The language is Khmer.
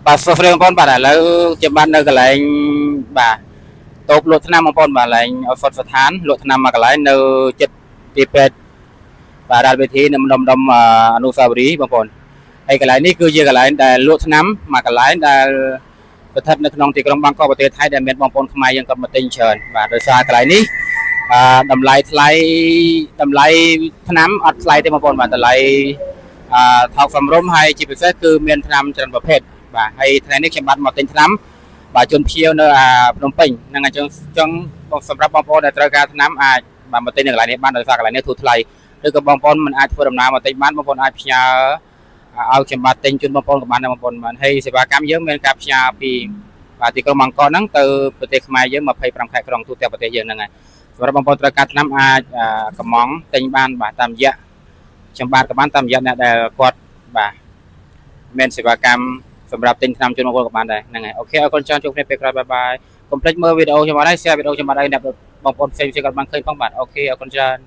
បាទសួស្តីបងប្អូនបាទឥឡូវជាបាននៅកន្លែងបាទតូបលក់ថ្នាំបងប្អូនបាទកន្លែងអសុតស្ថានលក់ថ្នាំមួយកន្លែងនៅចិត្តទីពេទ្យបាទរដ្ឋវិធីនៅម្ដុំអនុស្សាវរីយ៍បងប្អូនហើយកន្លែងនេះគឺជាកន្លែងដែលលក់ថ្នាំមួយកន្លែងដែលស្ថិតនៅក្នុងទីក្រុងបាងកកប្រទេសថៃដែលមានបងប្អូនខ្មែរយើងក៏មកទិញច្រើនបាទដោយសារកន្លែងនេះតម្លៃថ្លៃថ្នាំអត់ថ្លៃទេបងប្អូនបាទតម្លៃថោកសមរម្យហើយជាពិសេសគឺមានថ្នាំច្រើនប្រភេទបាទហើយថ្ងៃនេះខ្ញុំបានមកទិញថ្នាំបាទជនភៀវនៅភ្នំពេញហ្នឹងអញ្ចឹងសម្រាប់បងប្អូនដែលត្រូវការថ្នាំអាចបាទមកទិញនៅកន្លែងនេះបានដោយសារកន្លែងនេះធូរថ្លៃឬក៏បងប្អូនមិនអាចធ្វើដំណើរមកទិញបានបងប្អូនអាចផ្ញើឲ្យខ្ញុំបាទទិញជូនបងប្អូនក៏បានដែរបងប្អូនបានហើយសេវាកម្មយើងមានការផ្ញើពីបាទទីក្រុងបាងកកហ្នឹងទៅប្រទេសខ្មែរយើង25ខេត្តក្រុងទូទាំងប្រទេសយើងហ្នឹងហើយសម្រាប់បងប្អូនត្រូវការថ្នាំអាចកំងទិញបានបាទតាមរយៈខ្ញុំបាទក៏បានតាមរយៈអ្នកដែលគាត់បាទមានសេវាកម្មសម្រាប់ទិញថ្នាំជូនបងប្អូនក៏បានដែរហ្នឹងហើយអូខេអរគុណច្រើនជួបគ្នាពេលក្រោយបាយបាយកុំភ្លេចមើលវីដេអូខ្ញុំបាទហើយ share វីដេអូខ្ញុំបាទឲ្យអ្នកបងប្អូនផ្សេងៗក៏បានឃើញផងបាទអូខេអរគុណច្រើន